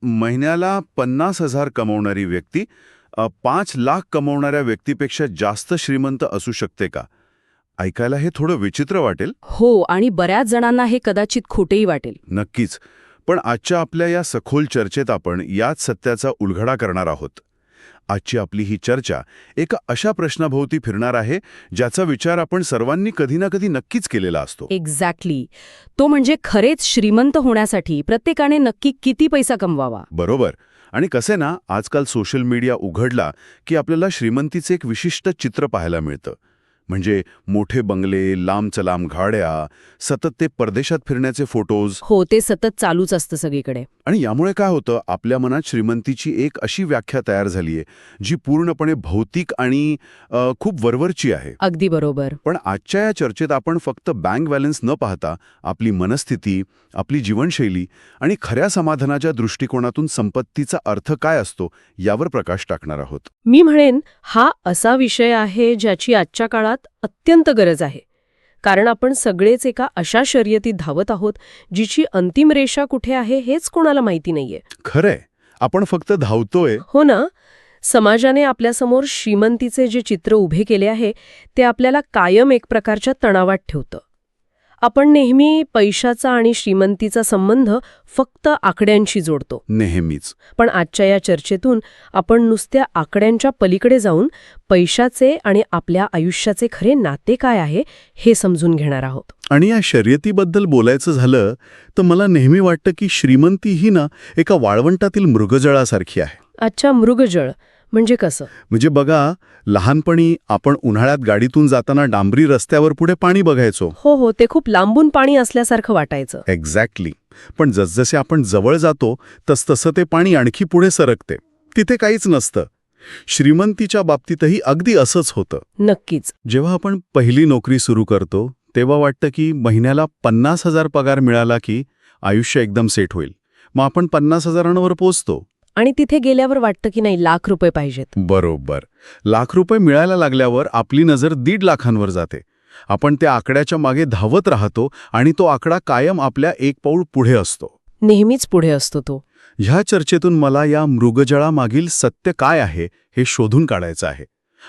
महिन्याला 50,000 कमवणारी व्यक्ती 5 लाख कमवणाऱ्या व्यक्तीपेक्षा जास्त श्रीमंत असू शकते का? ऐकायला हे थोडं विचित्र वाटेल. हो, आणि बऱ्याच जणांना हे कदाचित खोटेही वाटेल. नक्कीच. पण आजच्या आपल्या या सखोल चर्चेत आपण याच सत्याचा उलगडा करणार आहोत. आजची आपली ही चर्चा एका अशा प्रश्नाभोवती फिरणार आहे ज्याचा विचार आपण सर्वांनी कधी ना कधी नक्कीच केलेला असतो. एक्झॅक्टली. तो म्हणजे खरेच श्रीमंत होण्यासाठी प्रत्येकाने नक्की किती पैसा कमवावा. बरोबर. आणि कसे ना, आजकाल सोशल मीडिया उघडला की आपल्याला श्रीमंतीचे एक विशिष्ट चित्र पाहायला मिळतं. म्हणजे मोठे बंगले, लांब-चलाम गाड्या, सतत ते परदेशात फिरण्याचे फोटोज. हो, ते सतत चालूच असतं सगळीकडे. आणि यामुळे काय होतं, आपल्या मनात श्रीमंतीची एक अशी व्याख्या तयार झालीये जी पूर्णपणे भौतिक आणि खूप वरवरची आहे. अगदी बरोबर. पण आजच्या या चर्चेत आपण फक्त बँक बॅलन्स न पाहता आपली मनस्थिती, आपली जीवनशैली आणि खऱ्या समाधानाच्या दृष्टिकोनातून संपत्तीचा अर्थ काय असतो यावर प्रकाश टाकणार आहोत. मी म्हणेन हा असा विषय आहे ज्याची आजच्या काळात अत्यंत गरज आहे. कारण आपण सगळेच एका अशा शर्यतीत धावत आहोत जिची अंतिम रेषा कुठे आहे हेच कोणाला माहिती नाहीये. खरंय, आपण फक्त धावतोय. हो ना. समाजाने आपल्यासमोर श्रीमंतीचे जे चित्र उभे केले आहे ते आपल्याला कायम एक प्रकारच्या तणावात ठेवतं. आपण नेहमी पैशाचा आणि श्रीमंतीचा संबंध फक्त आकड्यांशी जोडतो. नेहमीच. पण आजच्या या चर्चेतून आपण नुसत्या आकड्यांच्या पलीकडे जाऊन पैशाचे आणि आपल्या आयुष्याचे खरे नाते काय आहे हे समजून घेणार आहोत. आणि या शर्यतीबद्दल बोलायचं झालं तर मला नेहमी वाटतं की श्रीमंती ही ना एका वाळवंटातील मृगजळासारखी आहे. अच्छा, मृगजळ म्हणजे कसं? म्हणजे बघा, लहानपणी आपण उन्हाळ्यात गाडीतून जाताना डांबरी रस्त्यावर पुढे पाणी बघायचो. हो, ते खूप लांबून पाणी असल्यासारखं वाटायचं. एक्झॅक्टली. पण जसजसे आपण जवळ जातो तसतसं ते पाणी आणखी पुढे सरकते. तिथे काहीच नसतं. श्रीमंतीच्या बाबतीतही अगदी असंच होतं. नक्कीच. जेव्हा आपण पहिली नोकरी सुरू करतो तेव्हा वाटतं की महिन्याला 50,000 पगार मिळाला की आयुष्य एकदम सेट होईल. मग आपण 50,000वर पोचतो. आणि तिथे गेल्यावर वाटतं की नाही, लाख रुपये पाहिजेत. बरोबर. लाख रुपये मिळायला लागल्यावर आपली नजर 1.5 लाखांवर जाते. आपण त्या आकड्याच्या मागे धावत राहतो आणि तो आकडा कायम आपल्या एक पाऊल पुढे असतो. नेहमीच पुढे असतो तो. ह्या चर्चेतून मला या मृगजळामागील सत्य काय आहे हे शोधून काढायचं आहे.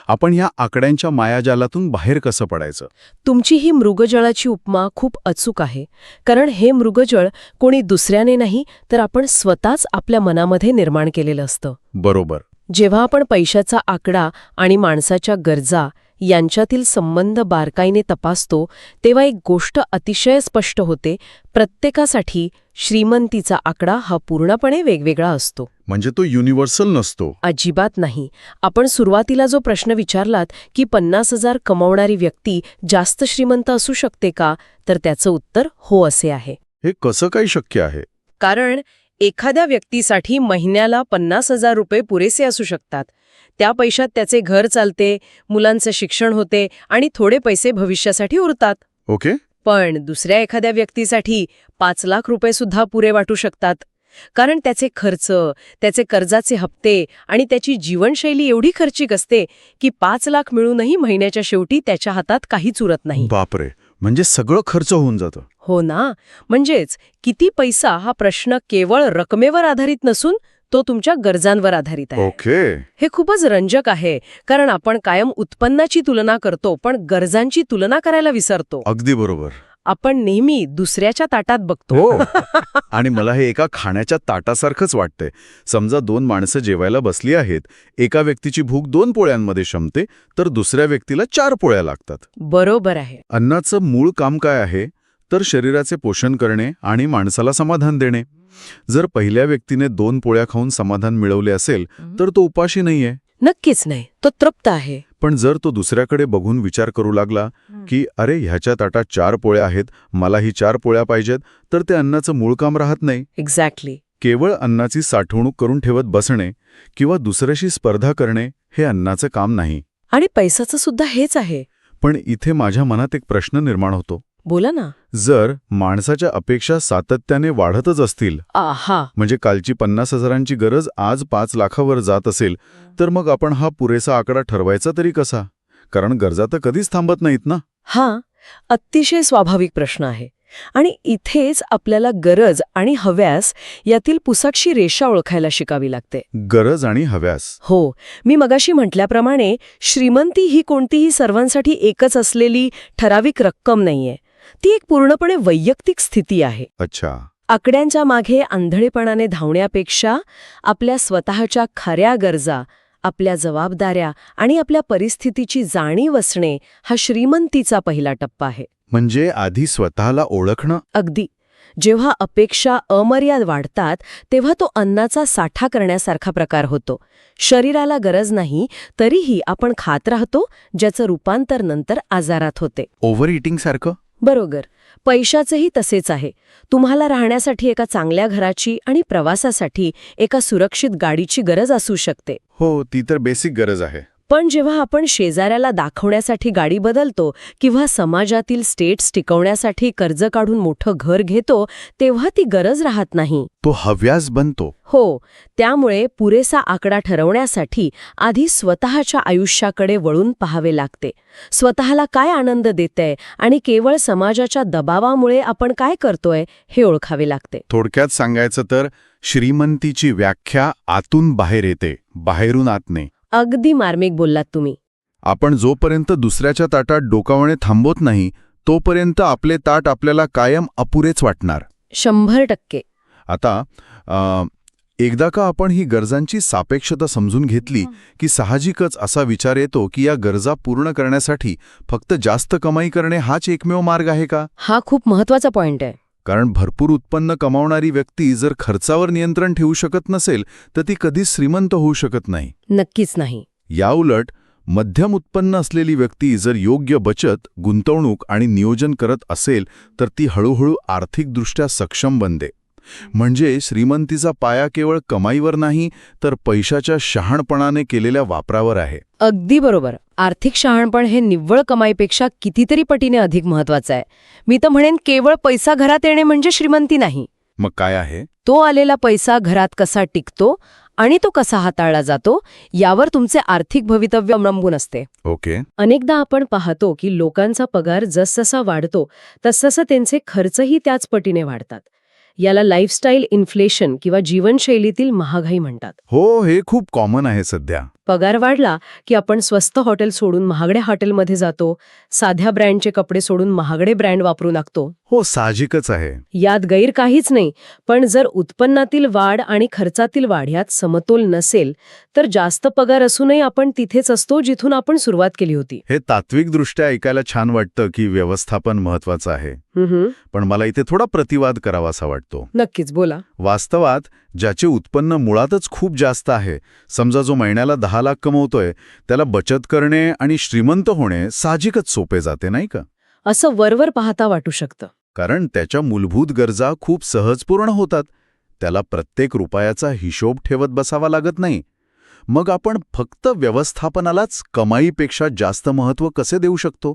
आपण ह्या आकड्यांच्या मायाजालातून बाहेर कसं पडायचं? तुमची ही मृगजळाची उपमा खूप अचूक आहे. कारण हे मृगजळ कोणी दुसऱ्याने नाही तर आपण स्वतःच आपल्या मनामध्ये निर्माण केलेलं असतं. बरोबर. जेव्हा आपण पैशाचा आकडा आणि माणसाच्या गरजा यांच्यातील संबंध बारकाईने तपासतो तेव्हा एक गोष्ट अतिशय स्पष्ट होते. प्रत्येकासाठी श्रीमंतीचा आकडा हा पूर्णपणे वेगवेगळा असतो. म्हणजे तो युनिव्हर्सल नसतो? अजिबात नाही. आपण सुरुवातीला जो प्रश्न विचारलात की 50,000 कमावणारी व्यक्ती जास्त श्रीमंत असू शकते का, तर त्याचं उत्तर हो असे आहे. हे कसं काय शक्य आहे? कारण एखाद्या व्यक्तीसाठी महिन्याला 50,000 रुपये पुरेसे असू शकतात. त्या पैशात त्याचे घर चालते, मुलांचं शिक्षण होते आणि थोडे पैसे भविष्यासाठी उरतात. ओके. पण दुसऱ्या एखाद्या व्यक्तीसाठी 5 लाख रुपये सुद्धा पुरे वाटू शकतात. कारण त्याचे खर्च, त्याचे कर्जाचे हप्ते आणि त्याची जीवनशैली एवढी खर्चिक असते की 5 लाख मिळूनही महिन्याच्या शेवटी त्याच्या हातात काहीच उरत नाही. बापरे, म्हणजे सगळं खर्च होऊन जातं. हो ना. म्हणजेच किती पैसा हा प्रश्न केवळ रकमेवर आधारित नसून तो तुमच्या गरजांवर आधारित आहे. ओके. हे खूपच रंजक आहे. कारण आपण कायम उत्पन्नाची तुलना करतो पण गरजांची तुलना करायला विसरतो. अगदी बरोबर. आपण नेहमी दुसऱ्याच्या ताटात बघतो. हो. आणि मला हे एका खाण्याच्या ताटासारखंच वाटतंय. समजा 2 माणसं जेवायला बसली आहेत. एका व्यक्तीची भूक 2 पोळ्यांमध्ये शमते तर दुसऱ्या व्यक्तीला 4 पोळ्या लागतात. बरोबर आहे. अन्नाचं मूळ काम काय आहे? तर शरीराचे पोषण करणे आणि माणसाला समाधान देणे. जर पहिल्या व्यक्तीने 2 पोळ्या खाऊन समाधान मिळवले असेल तर तो उपाशी नाहीये. नक्कीच नाही, तो तृप्त आहे. पण जर तो दुसऱ्याकडे बघून विचार करू लागला की अरे ह्याच्या ताटात 4 पोळ्या आहेत, मलाही 4 पोळ्या पाहिजेत, तर ते अन्नाचं मूळ काम राहत नाही. एक्झॅक्टली. केवळ अन्नाची साठवणूक करून ठेवत बसणे किंवा दुसऱ्याशी स्पर्धा करणे हे अन्नाचं काम नाही. आणि पैसाचं सुद्धा हेच आहे. पण इथे माझ्या मनात एक प्रश्न निर्माण होतो. बोला ना. जर माणसाच्या अपेक्षा सातत्याने वाढतच असतील, म्हणजे कालची 50,000ची गरज आज 5 लाखावर जात असेल, तर मग आपण हा पुरेसा आकडा ठरवायचा तरी कसा? कारण गरजा तर कधीच थांबत नाहीत ना. अतिशय स्वाभाविक प्रश्न आहे. आणि इथेच आपल्याला गरज आणि हव्यास यातील पुसाक्षी रेषा ओळखायला शिकावी लागते. गरज आणि हव्यास. हो, मी मगाशी म्हटल्याप्रमाणे श्रीमंती ही कोणतीही सर्वांसाठी एकच असलेली ठराविक रक्कम नाहीये. ती एक पूर्णपणे वैयक्तिक स्थिती आहे. अच्छा. आकड्यांच्या मागे आंधळेपणाने धावण्यापेक्षा आपल्या स्वतःच्या खऱ्या गरजा, आपल्या जबाबदाऱ्या आणि आपल्या परिस्थितीची जाणीव असणे हा श्रीमंतीचा पहिला टप्पा आहे. म्हणजे आधी स्वतःला ओळखणं. अगदी. जेव्हा अपेक्षा अमर्याद वाढतात तेव्हा तो अन्नाचा साठा करण्यासारखा प्रकार होतो. शरीराला गरज नाही तरीही आपण खात राहतो, ज्याचं रूपांतर नंतर आजारात होते. ओव्हर इटिंग सारखं. बरोबर. पैशाचंही तसेच आहे. तुम्हाला राहण्यासाठी एका चांगल्या घराची आणि प्रवासासाठी एका सुरक्षित गाडीची गरज असू शकते. हो, ती तर बेसिक गरज आहे. पण जेव्हा आपण शेजाऱ्याला दाखवण्यासाठी गाडी बदलतो किंवा समाजातील स्टेट्स टिकवण्यासाठी कर्ज काढून मोठं घर घेतो तेव्हा ती गरज राहत नाही. तो हव्यास बनतो. हो, त्यामुळे पुरेसा आकडा ठरवण्यासाठी आधी स्वतःच्या आयुष्याकडे वळून पाहावे लागते. स्वतःला काय आनंद देतंय आणि केवळ समाजाच्या दबावामुळे आपण काय करतोय हे ओळखावे लागते. थोडक्यात सांगायचं तर श्रीमंतीची व्याख्या आतून बाहेर येते, बाहेरून आत नाही. अगदी मार्मिक बोललात तुम्ही. आपण जोपर्यंत दुसऱ्याच्या ताटात डोकावणे थांबवत नाही तोपर्यंत आपले ताट आपल्याला कायम अपुरेच वाटणार. 100%. आता एकदा का आपण ही गरजांची सापेक्षता समजून घेतली की साहजिकच असा विचार येतो की या गरजा पूर्ण करण्यासाठी फक्त जास्त कमाई करणे हाच एकमेव मार्ग आहे का? हा खूप महत्वाचा पॉइंट आहे. कारण भरपूर उत्पन्न कमावणारी व्यक्ती जर खर्चावर नियंत्रण ठेवू शकत नसेल तर ती कधीच श्रीमंत होऊ शकत नाही. नक्कीच नाही. याउलट मध्यम उत्पन्न असलेली व्यक्ती जर योग्य बचत, गुंतवणूक आणि नियोजन करत असेल तर ती हळूहळू आर्थिकदृष्ट्या सक्षम बनते. म्हणजे श्रीमंतीचा पाया केवळ कमाईवर नाही तर पैशाच्या शहाणपणाने केलेल्या वापरावर आहे. अगदी बरोबर. आर्थिक शहाणपण हे निव्वळ कमाईपेक्षा कितीतरी पटीने अधिक महत्वाचं आहे. मी तर म्हणेन केवळ पैसा घरात येणे म्हणजे श्रीमंती नाही. मग काय आहे? तो आलेला पैसा घरात कसा टिकतो आणि तो कसा हाताळला जातो यावर तुमचे आर्थिक भवितव्य अवलंबून असते. ओके. अनेकदा आपण पाहतो की लोकांचा पगार जसजसा वाढतो तसतसं त्यांचे खर्चही त्याच पटीने वाढतात. याला लाईफस्टाईल इन्फ्लेशन किंवा जीवनशैलीतील महागाई म्हणतात. हो, हे खूप कॉमन आहे सध्या. पगार वाढला की आपण स्वस्त हॉटेल सोडून महागड्या हॉटेलमध्ये जातो, साध्या ब्रँडचे कपडे सोडून महागडे ब्रँड वापरू लागतो. हो, साहजिकच आहे. यात गैर काहीच नाही. पण जर उत्पन्नातील वाढ आणि खर्चातील वाढ यात समतोल नसेल तर जास्त पगार असूनही आपण तिथेच असतो जिथून आपण सुरुवात केली होती. हे तात्विकदृष्ट्या ऐकायला छान वाटतं की व्यवस्थापन महत्वाचं आहे. पण मला इथे थोडा प्रतिवाद करावासा वाटतो. नक्कीच, बोला. वास्तवात ज्याचे उत्पन्न मुळातच खूप जास्त आहे, समजा जो महिन्याला 10 लाख कमवतोय, त्याला बचत करणे आणि श्रीमंत होणे साहजिकच सोपे जाते, नाही का? असं वरवर पाहता वाटू शकतं. कारण त्याच्या मूलभूत गरजा खूप सहज पूर्ण होतात. त्याला प्रत्येक रुपयाचा हिशोब ठेवत बसावा लागत नाही. मग आपण फक्त व्यवस्थापनालाच कमाईपेक्षा जास्त महत्त्व कसे देऊ शकतो?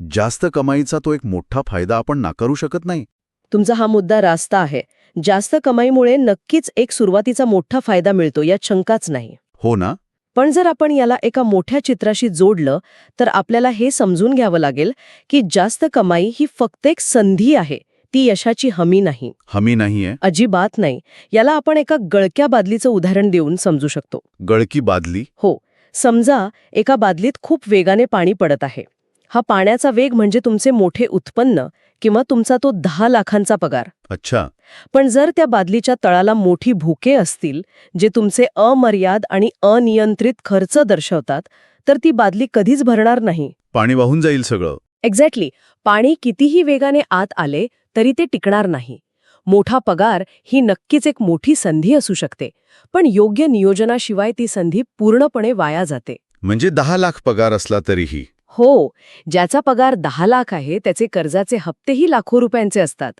जास्त कमाईचा तो एक मोठा फायदा आपण नाकारू शकत नाही. तुमचा हा मुद्दा रास्त आहे. जास्त कमाईमुळे नक्कीच एक सुरुवातीचा मोठा फायदा मिळतो, यात शंकाच नाही. हो ना? पण जर आपण याला एका मोठ्या चित्राशी जोडलं तर आपल्याला हे समजून घ्यावं लागेल की जास्त कमाई ही फक्त एक संधी आहे, ती यशाची हमी नाही. हमी नाहीये? अजिबात नाही. याला आपण एका गळक्या बादलीचं उदाहरण देऊन समजू शकतो. गळकी बादली? हो. समजा एका बादलीत खूप वेगाने पाणी पडत आहे. हा पाण्याचा वेग म्हणजे तुमचे मोठे उत्पन्न किंवा तुमचा तो 10 लाखांचा पगार. अच्छा. पण जर त्या बादलीच्या तळाला मोठी भोके असतील जे तुमचे अमर्याद आणि अनियंत्रित खर्च दर्शवतात तर ती बादली कधीच भरणार नाही. पाणी वाहून जाईल सगळं. एक्झॅक्टली. पाणी कितीही वेगाने आत आले तरी ते टिकणार नाही. मोठा पगार ही नक्कीच एक मोठी संधी असू शकते, पण योग्य नियोजनाशिवाय ती संधी पूर्णपणे वाया जाते. म्हणजे 10 लाख पगार असला तरीही? हो. ज्याचा पगार 10 लाख आहे त्याचे कर्जाचे हप्तेही लाखो रुपयांचे असतात.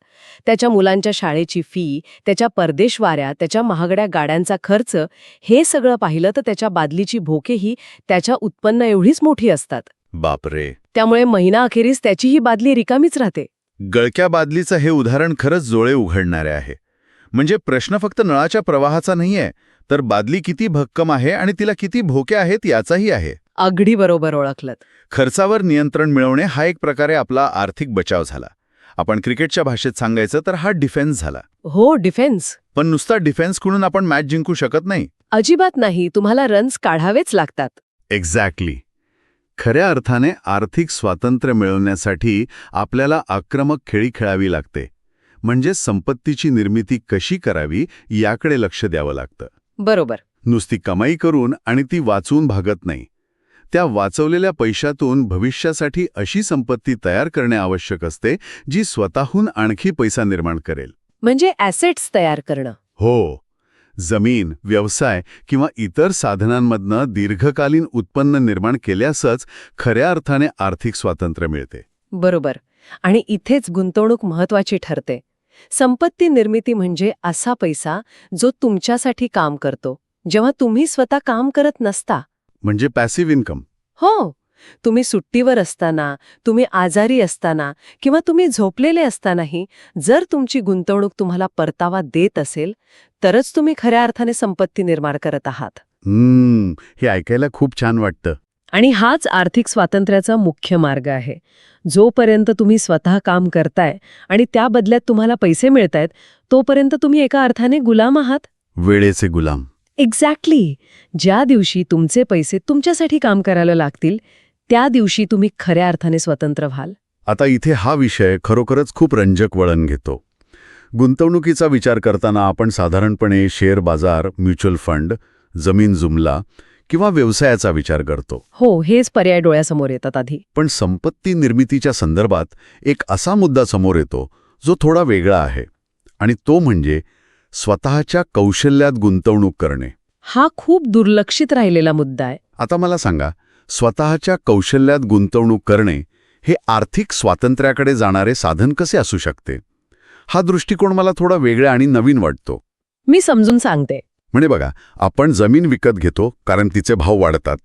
त्याच्या मुलांच्या शाळेची फी, त्याच्या परदेशवाऱ्या, त्याच्या महागड्या गाड्यांचा खर्च, हे सगळं पाहिलं तर त्याच्या बादलीची भोकेही त्याच्या उत्पन्न एवढीच मोठी असतात. बापरे. त्यामुळे महिनाअखेरीस त्याची ही बादली रिकामीच राहते. गळक्या बादलीचं हे उदाहरण खरंच डोळे उघडणारे आहे. म्हणजे प्रश्न फक्त नळाच्या प्रवाहाचा नाहीये, तर बादली किती भक्कम आहे आणि तिला किती भोके आहेत याचाही आहे. अगदी बरोबर ओळखलत. खर्चावर नियंत्रण मिळवणे हा एक प्रकारे आपला आर्थिक बचाव झाला. आपण क्रिकेटच्या भाषेत सांगायचं तर हा डिफेन्स झाला. हो, डिफेन्स. पण नुसता डिफेन्स करून आपण मॅच जिंकू शकत नाही. अजिबात नाही. तुम्हाला रन्स काढावेच लागतात. एक्झॅक्टली. खऱ्या अर्थाने आर्थिक स्वातंत्र्य मिळवण्यासाठी आपल्याला आक्रमक खेळी खेळावी लागते. म्हणजे संपत्तीची निर्मिती कशी करावी याकडे लक्ष द्यावं लागतं. बरोबर. नुसती कमाई करून आणि ती वाचवून भागत नाही. त्या वाचवलेल्या पैशातून भविष्यासाठी अशी संपत्ती तयार करणे आवश्यक असते जी स्वतःहून आणखी पैसा निर्माण करेल. म्हणजे ॲसेट्स तयार करणं. हो. जमीन, व्यवसाय किंवा इतर साधनांमधनं दीर्घकालीन उत्पन्न निर्माण केल्यासच खऱ्या अर्थाने आर्थिक स्वातंत्र्य मिळते. बरोबर. आणि इथेच गुंतवणूक महत्वाची ठरते. संपत्ती निर्मिती म्हणजे असा पैसा जो तुमच्यासाठी काम करतो, जेव्हा तुम्ही स्वतः काम करत नसता. म्हणजे पॅसिव्ह इन्कम. हो. तुम्ही सुट्टीवर असताना, तुम्ही आजारी असताना किंवा तुम्ही झोपलेले असतानाही जर तुमची गुंतवणूक तुम्हाला परतावा देत असेल, तरच तुम्ही खऱ्या अर्थाने संपत्ती निर्माण करत आहात. हे ऐकायला खूप छान वाटतं. आणि हाच आर्थिक स्वातंत्र्याचा मुख्य मार्ग आहे. जोपर्यंत तुम्ही स्वतः काम करताय आणि त्या बदल्यात तुम्हाला पैसे मिळतायत, तोपर्यंत तुम्ही एका अर्थाने गुलाम आहात. वेळेचे गुलाम. एक्झॅक्टली. ज्या दिवशी तुमचे पैसे तुमच्यासाठी काम करायला लागतील, त्या दिवशी तुम्ही खऱ्या अर्थाने स्वतंत्र व्हाल. आता इथे हा विषय खरोखरच खूप रंजक वळण घेतो. गुंतवणुकीचा विचार करताना आपण साधारणपणे शेअर बाजार, म्युच्युअल फंड, जमीन जुमला किंवा व्यवसायाचा विचार करतो. हो, हेच पर्याय डोळ्यासमोर येतात आधी. पण संपत्ती निर्मितीच्या संदर्भात एक असा मुद्दा समोर येतो जो थोडा वेगळा आहे, आणि तो म्हणजे स्वतःच्या कौशल्यात गुंतवणूक करणे. हा खूप दुर्लक्षित राहिलेला मुद्दा आहे. आता मला सांगा, स्वतःच्या कौशल्यात गुंतवणूक करणे हे आर्थिक स्वातंत्र्याकडे जाणारे साधन कसे असू शकते? हा दृष्टिकोन मला थोडा वेगळा आणि नवीन वाटतो. मी समजून सांगते. म्हणजे बघा, आपण जमीन विकत घेतो कारण तिचे भाव वाढतात.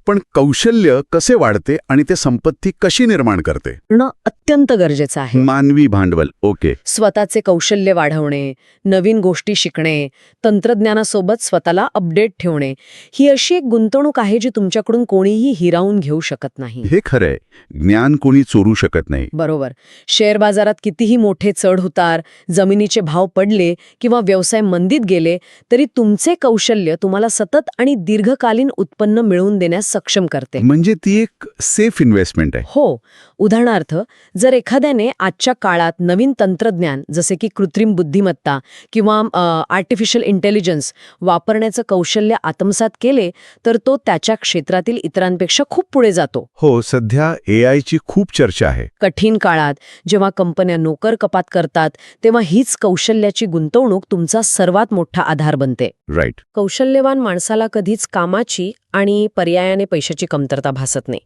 पण कौशल्य कसे वाढते आणि ते संपत्ती कशी निर्माण करते? अत्यंत गरजेचं आहे. मानवी भांडवल. ओके. स्वतःचे कौशल्य वाढवणे, नवीन गोष्टी शिकणे, तंत्रज्ञानासोबत स्वतःला अपडेट ठेवणे, ही अशी एक गुंतवणूक आहे जी तुमच्याकडून कोणीही हिरावून घेऊ शकत नाही. हे खरंय. ज्ञान कोणी चोरू शकत नाही. बरोबर. शेअर बाजारात कितीही मोठे चढ-उतार, जमिनीचे भाव पडले किंवा व्यवसाय मंदीत गेले, तरी तुमचे कौशल्य तुम्हाला सतत आणि दीर्घकालीन उत्पन्न मिळवून देण्यास सक्षम करते. म्हणजे ती एक सेफ इन्व्हेस्टमेंट आहे. हो. उदाहरणार्थ, जर एखाद्याने आजच्या काळात नवीन तंत्रज्ञान जसे की कृत्रिम बुद्धिमत्ता किंवा आर्टिफिशियल इंटेलिजन्स वापरण्याचं कौशल्य आत्मसात केले, तर तो त्याच्या क्षेत्रातील इतरांपेक्षा खूप पुढे जातो. हो, सध्या AI ची खूप चर्चा आहे. कठीण काळात जेव्हा कंपन्या नोकर कपात करतात, तेव्हा हीच कौशल्याची गुंतवणूक तुमचा सर्वात मोठा आधार बनते. राईट. कौशल्यवान माणसाला कधीच कामाची आणि पर्यायाने पैशाची कमतरता भासत नाही.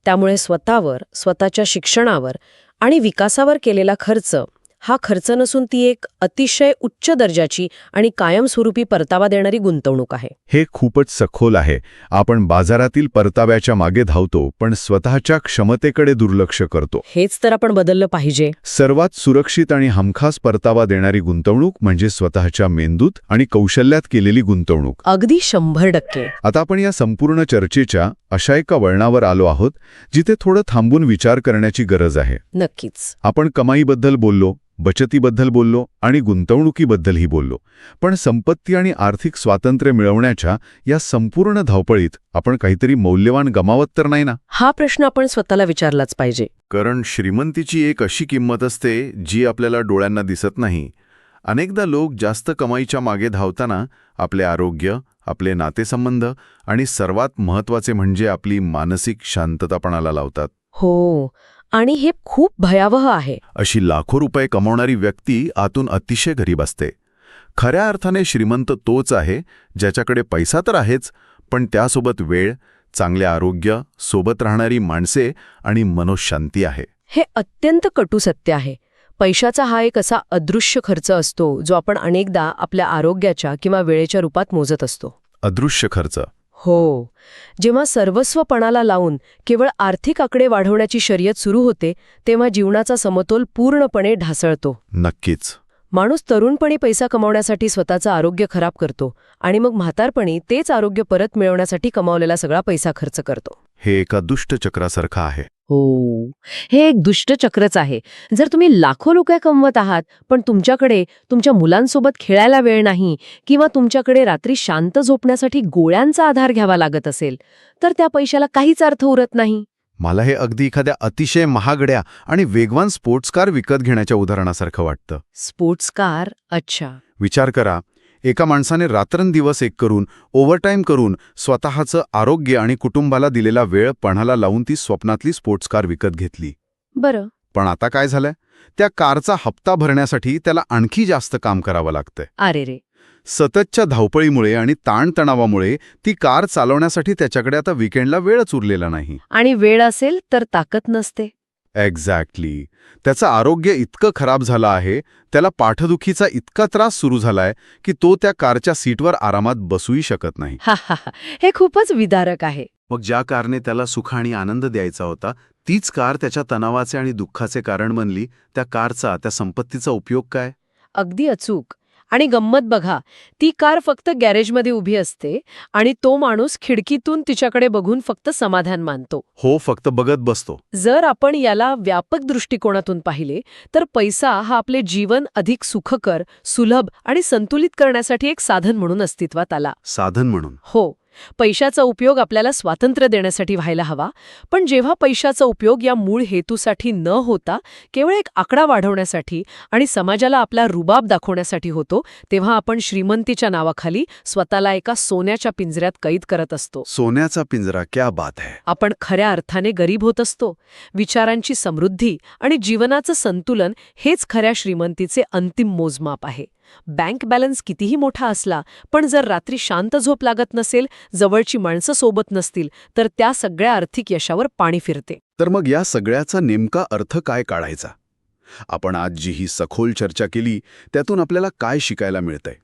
त्यामुळे स्वतःवर, स्वतःच्या शिक्षणावर आणि विकासावर केलेला खर्च हा खर्च नसून ती एक अतिशय उच्च दर्जाची आणि कायमस्वरूपी परतावा देणारी गुंतवणूक आहे. हे खूपच सखोल आहे. आपण बाजारातील परताव्याच्या मागे धावतो, पण स्वतःच्या क्षमतेकडे दुर्लक्ष करतो. हेच तर आपण बदललं पाहिजे. सर्वात सुरक्षित आणि हमखास परतावा देणारी गुंतवणूक म्हणजे स्वतःच्या मेंदूत आणि कौशल्यात केलेली गुंतवणूक. अगदी 100%. आता आपण या संपूर्ण चर्चेच्या अशा एका वळणावर आलो आहोत जिथे थोडं थांबून विचार करण्याची गरज आहे. नक्कीच. आपण कमाईबद्दल बोललो, बचतीबद्दल बोललो आणि गुंतवणुकीबद्दलही बोललो. पण संपत्ती आणि आर्थिक स्वातंत्र्य मिळवण्याच्या या संपूर्ण धावपळीत आपण काहीतरी मौल्यवान गमावत तर नाही ना? हा प्रश्न आपण स्वतःला विचारलाच पाहिजे. कारण श्रीमंतीची एक अशी किंमत असते जी आपल्याला डोळ्यांना दिसत नाही. अनेकदा लोक जास्त कमाईच्या मागे धावताना आपले आरोग्य, आपले नातेसंबंध आणि सर्वात महत्त्वाचे म्हणजे आपली मानसिक शांतता पणाला लावतात. हो. आणि हे खूप भयावह आहे. अशी लाखो रुपये कमावणारी व्यक्ती आतून अतिशय गरीब असते. खऱ्या अर्थाने श्रीमंत तोच आहे ज्याच्याकडे पैसा तर आहेच, पण त्यासोबत वेळ, चांगले आरोग्य, सोबत राहणारी माणसे आणि मनोशांती आहे. हे अत्यंत कटू सत्य आहे. पैशाचा हा एक असा अदृश्य खर्च असतो जो आपण अनेकदा आपल्या आरोग्याच्या किंवा वेळेच्या रूपात मोजत असतो. अदृश्य खर्च. हो. जेव्हा सर्वस्व पणाला लावून केवळ आर्थिक आकडे वाढवण्याची शर्यत सुरू होते, तेव्हा जीवनाचा समतोल पूर्णपणे ढासळतो. नक्कीच. माणूस तरुणपणी पैसा कमावण्यासाठी स्वतःचं आरोग्य खराब करतो आणि मग म्हातारपणी तेच आरोग्य परत मिळवण्यासाठी कमावलेला सगळा पैसा खर्च करतो. हे एका दुष्ट चक्रासारखं आहे. हो, हे एक दुष्ट चक्रच आहे. जर तुम्ही लाखो रुपये कमवत आहात, पण तुमच्याकडे तुमच्या मुलांसोबत खेळायला वेळ नाही किंवा तुमच्याकडे रात्री शांत झोपण्यासाठी गोळ्यांचा आधार घ्यावा लागत असेल, तर त्या पैशाला काहीच अर्थ उरत नाही. मला हे अगदी एखाद्या अतिशय महागड्या आणि वेगवान स्पोर्ट्स कार विकत घेण्याच्या उदाहरणासारखं वाटतं. Sports car? अच्छा. विचार करा, एका माणसाने रात्रंदिवस एक करून, ओव्हरटाईम करून, स्वतःचं आरोग्य आणि कुटुंबाला दिलेला वेळ पणाला लावून ती स्वप्नातली स्पोर्ट्स कार विकत घेतली. बरं. पण आता काय झालंय? त्या कारचा हप्ता भरण्यासाठी त्याला आणखी जास्त काम करावं लागतंय. अरे रे. सततच्या धावपळीमुळे आणि ताणतणावामुळे ती कार चालवण्यासाठी त्याच्याकडे आता विकेंडला वेळच उरलेला नाही. आणि वेळ असेल तर ताकद नसते. एक्झॅक्टली. त्याचं आरोग्य इतकं खराब झालं आहे, त्याला पाठदुखीचा इतका त्रास सुरू झालाय की तो त्या कारच्या सीटवर आरामात बसूही शकत नाही. हा हा हा, हे खूपच विदारक आहे. मग ज्या कारने त्याला सुख आणि आनंद द्यायचा होता, तीच कार त्याच्या तणावाचे आणि दुःखाचे कारण बनली. त्या कारचा, त्या संपत्तीचा उपयोग काय? अगदी अचूक. आणि गंमत बघा, ती कार फक्त गॅरेजमध्ये उभी असते आणि तो माणूस खिडकीतून तिच्याकडे बघून फक्त समाधान मानतो. हो, फक्त बघत बसतो. जर आपण याला व्यापक दृष्टिकोनातून पाहिले तर पैसा हा आपले जीवन अधिक सुखकर, सुलभ आणि संतुलित करण्यासाठी एक साधन म्हणून अस्तित्वात आला. साधन म्हणून? हो, पैशाचा उपयोग आपल्याला स्वातंत्र्य देण्यासाठी व्हायला हवा. पण जेव्हा पैशाचा उपयोग या मूळ हेतूसाठी न होता केवळ एक आकडा वाढवण्यासाठी आणि समाजाला आपला रुबाब दाखवण्यासाठी होतो, तेव्हा आपण श्रीमंतीच्या नावाखाली स्वतःला एका सोन्याच्या पिंजऱ्यात कैद करत असतो. सोन्याचा पिंजरा, क्या बात है. आपण खऱ्या अर्थाने गरीब होत असतो. विचारांची समृद्धी आणि जीवनाचं संतुलन हेच खऱ्या श्रीमंतीचे अंतिम मोजमाप आहे. बँक बॅलन्स कितीही मोठा असला, पण जर रात्री शांत झोप लागत नसेल, जवळची माणसं सोबत नसतील, तर त्या सगळ्या आर्थिक यशावर पाणी फिरते. तर मग या सगळ्याचा नेमका अर्थ काय काढायचा? आपण आज जी ही सखोल चर्चा केली, त्यातून आपल्याला काय शिकायला मिळतंय?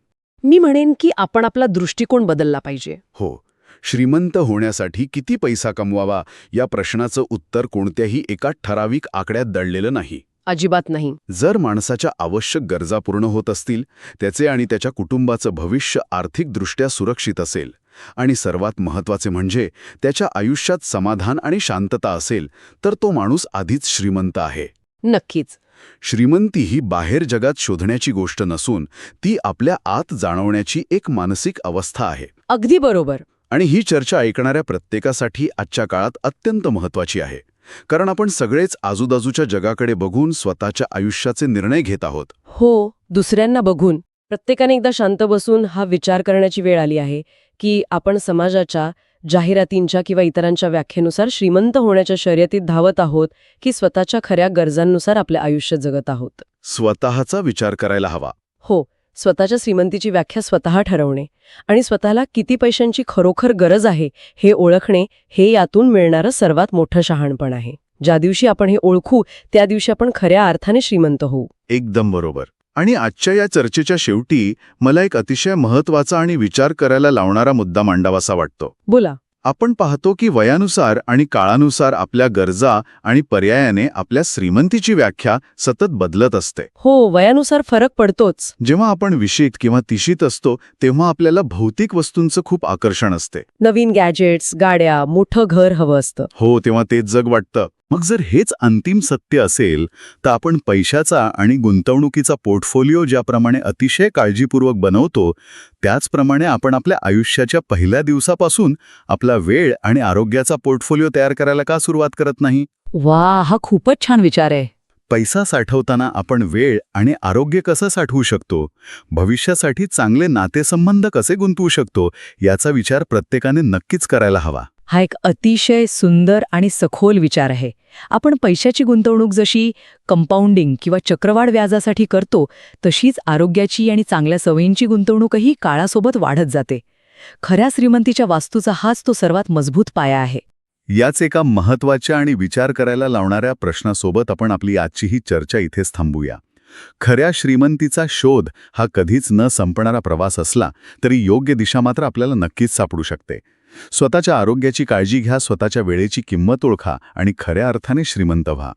मी म्हणेन की आपण आपला दृष्टिकोन बदलला पाहिजे. हो, श्रीमंत होण्यासाठी किती पैसा कमवावा या प्रश्नाचं उत्तर कोणत्याही एका ठराविक आकड्यात दडलेलं नाही. अजिबात नाही. जर माणसाच्या आवश्यक गरजा पूर्ण होत असतील, त्याचे आणि त्याच्या कुटुंबाचं भविष्य आर्थिकदृष्ट्या सुरक्षित असेल आणि सर्वात महत्त्वाचे म्हणजे त्याच्या आयुष्यात समाधान आणि शांतता असेल, तर तो माणूस आधीच श्रीमंत आहे. नक्कीच. श्रीमंती ही बाहेर जगात शोधण्याची गोष्ट नसून ती आपल्या आत जाणवण्याची एक मानसिक अवस्था आहे. अगदी बरोबर. आणि ही चर्चा ऐकणाऱ्या प्रत्येकासाठी आजच्या काळात अत्यंत महत्त्वाची आहे. कारण आपण सगळेच आजूबाजूच्या जगाकडे बघून स्वतःच्या आयुष्याचे निर्णय घेत आहोत. हो, दुसऱ्यांना बघून. प्रत्येकाने एकदा शांत बसून हा विचार करण्याची वेळ आली आहे की आपण समाजाच्या, जाहिरातींच्या किंवा इतरांच्या व्याख्येनुसार श्रीमंत होण्याच्या शर्यतीत धावत आहोत की स्वतःच्या खऱ्या गरजांनुसार आपले आयुष्य जगत आहोत. स्वतःचा विचार करायला हवा. हो, स्वतःच्या श्रीमंतीची व्याख्या स्वतः ठरवणे आणि स्वतःला किती पैशांची खरोखर गरज आहे हे ओळखणे, हे यातून मिळणारं सर्वात मोठं शहाणपण आहे. ज्या दिवशी आपण हे ओळखू त्या दिवशी आपण खऱ्या अर्थाने श्रीमंत होऊ. एकदम बरोबर. आणि आजच्या या चर्चेच्या शेवटी मला एक अतिशय महत्त्वाचा आणि विचार करायला लावणारा मुद्दा मांडावासा वाटतो. बोला. आपण पाहतो की वयानुसार आणि काळानुसार आपल्या गरजा आणि पर्यायाने आपल्या श्रीमंतीची व्याख्या सतत बदलत असते. हो, वयानुसार फरक पडतोच. जेव्हा आपण 20शीत किंवा 30शीत असतो तेव्हा आपल्याला भौतिक वस्तूंचं खूप आकर्षण असते. नवीन गॅजेट्स, गाड्या, मोठं घर हवं असतं. हो, तेव्हा तेच जग वाटतं. मग जर हेच अंतिम सत्य असेल तर आपण पैशाचा आणि गुंतवणुकीचा पोर्टफोलिओ ज्याप्रमाणे अतिशय काळजीपूर्वक बनवतो, त्याचप्रमाणे आपण आपल्या आयुष्याच्या पहिल्या दिवसापासून आपला वेळ आणि आरोग्याचा पोर्टफोलिओ तयार करायला का सुरुवात करत नाही? वा, हा खूपच छान विचार आहे. पैसा साठवताना आपण वेळ आणि आरोग्य कसं साठवू शकतो, भविष्यासाठी चांगले नातेसंबंध कसे गुंतवू शकतो, याचा विचार प्रत्येकाने नक्कीच करायला हवा. हा एक अतिशय सुंदर आणि सखोल विचार आहे. आपण पैशाची गुंतवणूक जशी कंपाऊंडिंग किंवा चक्रवाढ व्याजासाठी करतो, तशीच आरोग्याची आणि चांगल्या सवयींची गुंतवणूकही काळासोबत वाढत जाते. खऱ्या श्रीमंतीच्या वास्तूचा हाच तो सर्वात मजबूत पाया आहे. याच एका महत्त्वाच्या आणि विचार करायला लावणाऱ्या प्रश्नासोबत आपण आपली आजची ही चर्चा इथेच थांबूया. खऱ्या श्रीमंतीचा शोध हा कधीच न संपणारा प्रवास असला तरी योग्य दिशा मात्र आपल्याला नक्कीच सापडू शकते. स्वतःच्या आरोग्याची काळजी घ्या, स्वतःच्या वेळेची किंमत ओळखा आणि खऱ्या अर्थाने श्रीमंत व्हा.